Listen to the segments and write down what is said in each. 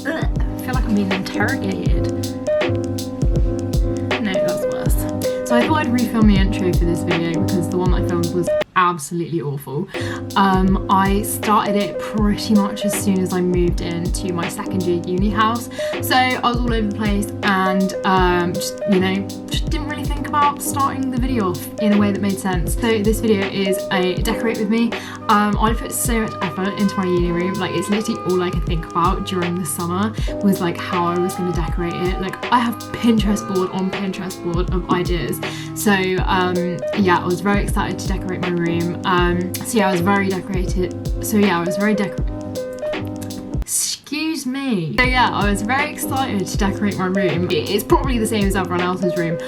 I feel like I'm being interrogated. No, that's worse. So I thought I'd refilm the intro for this video because the one that I filmed was absolutely awful. I started it pretty much as soon as I moved into my second year uni house, so I was all over the place and just didn't really think about starting the video off in a way that made sense. So this video is a decorate with me. I put so much effort into my uni room, like it's literally all I could think about during the summer was like how I was going to decorate it. Like I have Pinterest board on Pinterest board of ideas, so yeah, I was very excited to decorate my room. I was very decorated. Excuse me. So yeah, I was very excited to decorate my room. It's probably the same as everyone else's room,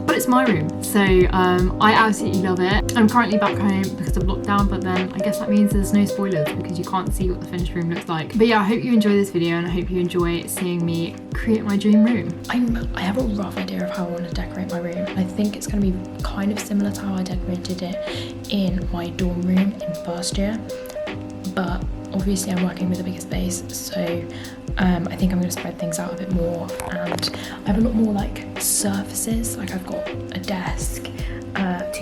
but it's my room, so I absolutely love it. I'm currently back home because of lockdown, but then I guess that means there's no spoilers because you can't see what the finished room looks like. But yeah, I hope you enjoy this video and I hope you enjoy seeing me create my dream room. I have a rough idea of how I want to decorate my room. I think it's going to be kind of similar to how I decorated it in my dorm room in first year, but obviously I'm working with a bigger space, so I think I'm going to spread things out a bit more, and I have a lot more like surfaces. Like I've got a desk, 2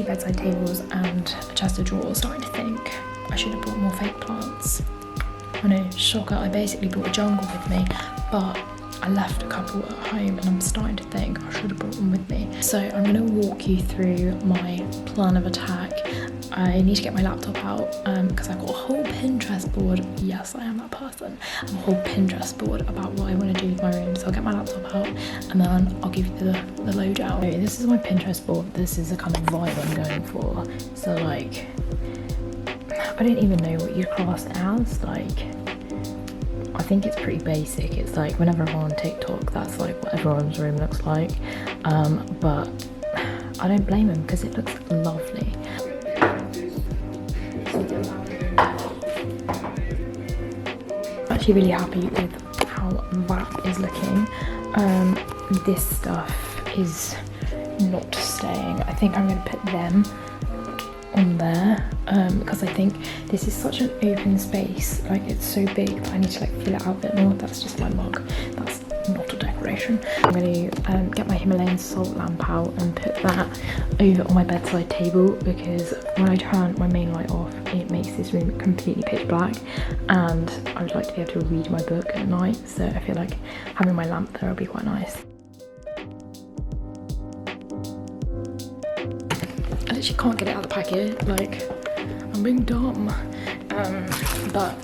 bedside tables and a chest of drawers. Starting to think I should have brought more fake plants. I know, shocker, I basically brought a jungle with me, but I left a couple at home and I'm starting to think I should have brought them with me. So I'm going to walk you through my plan of attack. I need to get my laptop out because I've got a whole Pinterest board. Yes, I am that person. I have a whole Pinterest board about what I want to do with my room. So I'll get my laptop out and then I'll give you the lowdown. Okay, this is my Pinterest board. This is the kind of vibe I'm going for. So like, I don't even know what you'd class it as. Like, I think it's pretty basic. It's like whenever I'm on TikTok, that's like what everyone's room looks like. But I don't blame them because it looks lovely. I'm actually really happy with how that is looking. This stuff is not staying. I think I'm going to put them on there because I think this is such an open space. Like it's so big that I need to like fill it out a bit more. That's just my mug. That's not a decoration. I'm going to get my Himalayan salt lamp out and put that over on my bedside table because when I turn my main light off it makes this room completely pitch black, and I would like to be able to read my book at night, so I feel like having my lamp there will be quite nice. I literally can't get it out of the packet, like I'm being dumb. But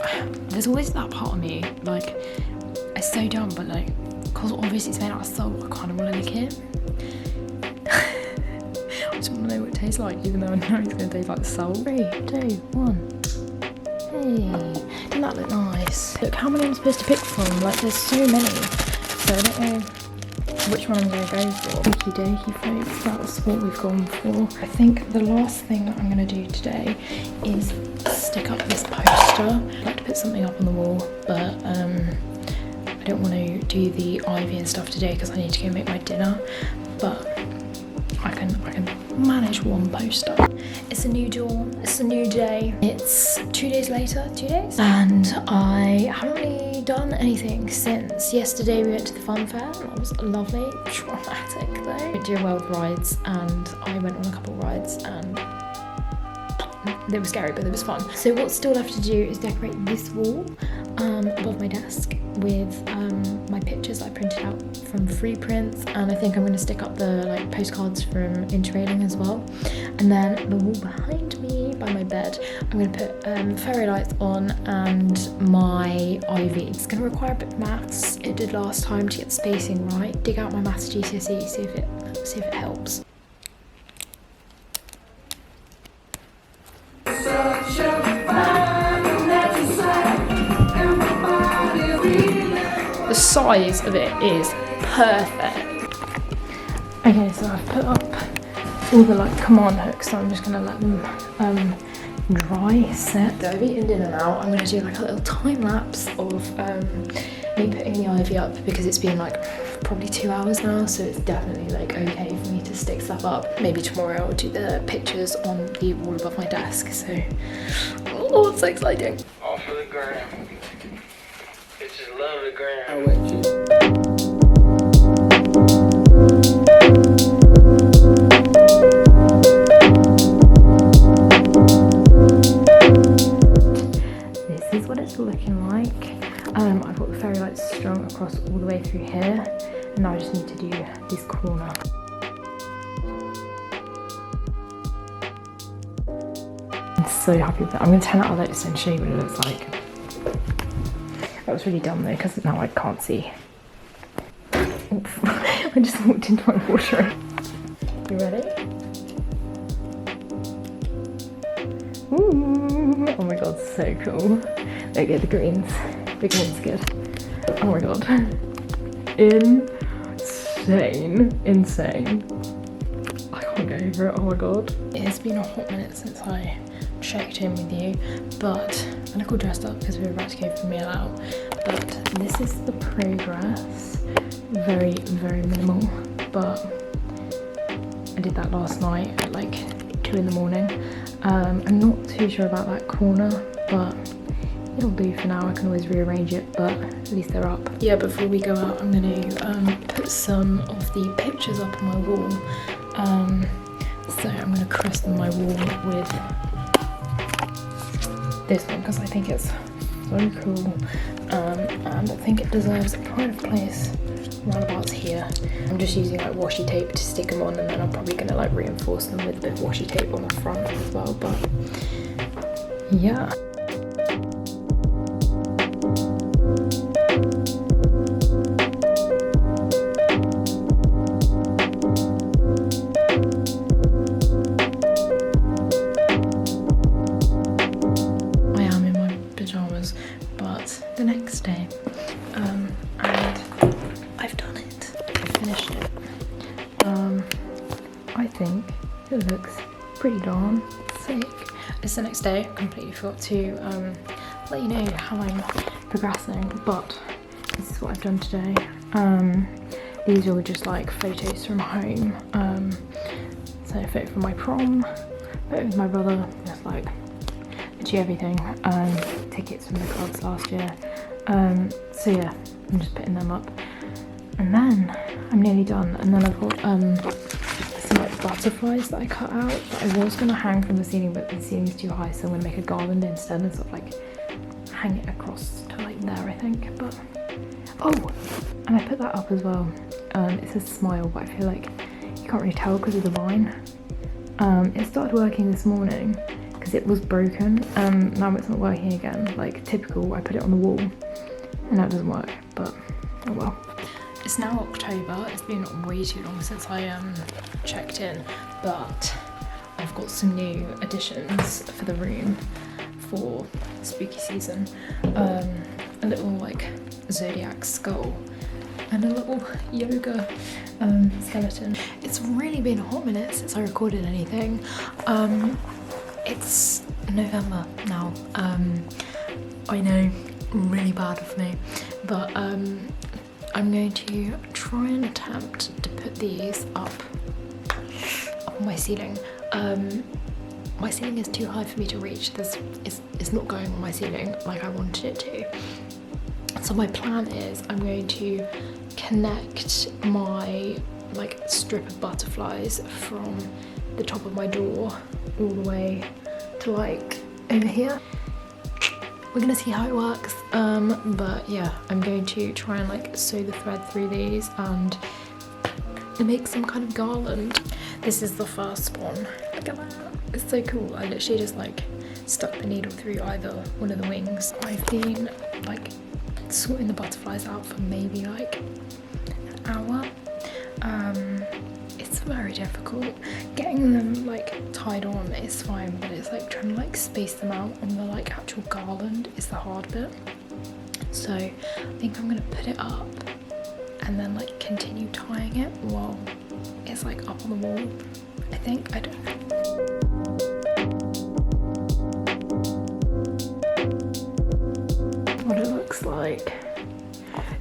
there's always that part of me, like it's so dumb, but like because obviously it's made out of salt, I kind of want to lick it. I just want to know what it tastes like, even though I know it's going to taste like the salt. 3, 2, 1. Hey, doesn't that look nice? Look how many I'm supposed to pick from, like there's so many, so I don't know which one I'm going to go for. Okie dokie folks, that's what we've gone for. I think the last thing that I'm going to do today is stick up this poster. I'd like to put something up on the wall, but I don't want to do the ivy and stuff today because I need to go make my dinner, but I can manage one poster. It's a new dawn, it's a new day. It's 2 days later, 2 days? And I haven't really done anything since yesterday. We went to the fun fair, that was lovely. Traumatic though. We did well with rides and I went on a couple of rides and they were scary, but it was fun. So what's still left to do is decorate this wall above my desk with my pictures I printed out from free prints, and I think I'm going to stick up the like postcards from Interrailing as well. And then the wall behind me by my bed, I'm going to put fairy lights on and my ivy. It's going to require a bit of maths. It did last time to get the spacing right. Dig out my maths GCSE, see if it helps. The size of it is perfect. Okay, so I've put up all the like command hooks, so I'm just gonna let them dry, set. So I've eaten dinner now. I'm gonna do like a little time lapse of me putting the ivy up because it's been like probably 2 hours now, so it's definitely like okay for me to stick stuff up. Maybe tomorrow I'll do the pictures on the wall above my desk, so oh, it's so exciting. Off of the ground. It's just love the gram. I went you. This is what it's looking like. I've got the fairy lights strung across all the way through here, and now I just need to do this corner. I'm so happy with that. I'm going to turn out our lights and show you what it looks like. That was really dumb though, because now I can't see. Oof. I just walked into my wardrobe. You ready? Ooh. Oh my god, so cool. Okay, the greens. The green's good. Oh my god. Insane. Insane. I can't get over it, oh my god. It has been a hot minute since I checked in with you, but I look all dressed up because we were about to go for a meal out. But this is the progress. Very, very minimal, but I did that last night at like 2 in the morning. I'm not too sure about that corner, but it'll do for now. I can always rearrange it, but at least they're up. Yeah, before we go out, I'm going to put some of the pictures up on my wall. So I'm going to christen my wall with this one because I think it's so cool, and I think it deserves a pride of place roundabouts here. I'm just using like washi tape to stick them on, and then I'm probably going to like reinforce them with a bit of washi tape on the front as well, but yeah. But the next day, and I've done it. I finished it. I think it looks pretty darn sick. It's the next day. I completely forgot to let you know how I'm progressing, but this is what I've done today. These are all just like photos from home. So a photo from my prom, photo with my brother, just like literally everything. Tickets from the clubs last year. So yeah, I'm just putting them up, and then I'm nearly done. And then I've got some like butterflies that I cut out that I was gonna hang from the ceiling, but the ceiling's too high, so I'm gonna make a garland instead and sort of like hang it across to like there, I think. But oh, and I put that up as well. It says smile, but I feel like you can't really tell because of the vine. It started working this morning because it was broken, and now it's not working again. Like typical, I put it on the wall and now it doesn't work, but oh well. It's now October. It's been way too long since I checked in, but I've got some new additions for the room for spooky season. A little like zodiac skull and a little yoga skeleton. It's really been a hot minute since I recorded anything. It's November now. I know, really bad of me, but I'm going to try and attempt to put these up on my ceiling. My ceiling is too high for me to reach. It's not going on my ceiling like I wanted it to. So my plan is I'm going to connect my like strip of butterflies from the top of my door all the way to like over here. We're gonna see how it works, but yeah, I'm going to try and like sew the thread through these and make some kind of garland. This is the first one. Look at that, it's so cool. I literally just like stuck the needle through either one of the wings. I've been like sorting the butterflies out for maybe like an hour. It's very difficult. Getting them like tied on is fine, but it's like trying to like space them out on the like actual garland is the hard bit. So I think I'm gonna put it up and then like continue tying it while it's like up on the wall. I think, I don't know. What it looks like.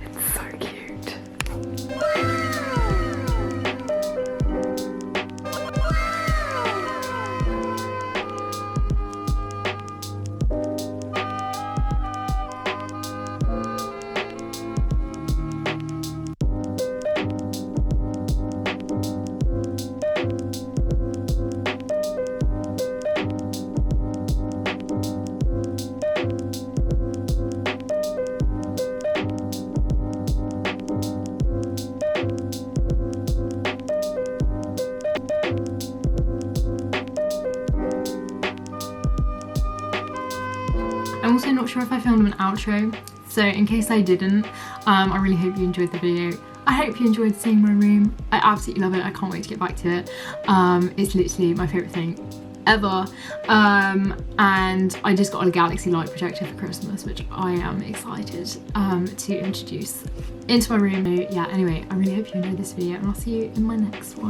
It's so cute. I'm also not sure if I filmed an outro, so in case I didn't, I really hope you enjoyed the video. I hope you enjoyed seeing my room. I absolutely love it. I can't wait to get back to it. It's literally my favourite thing ever. And I just got a galaxy light projector for Christmas, which I am excited to introduce into my room. So yeah, anyway, I really hope you enjoyed this video, and I'll see you in my next one.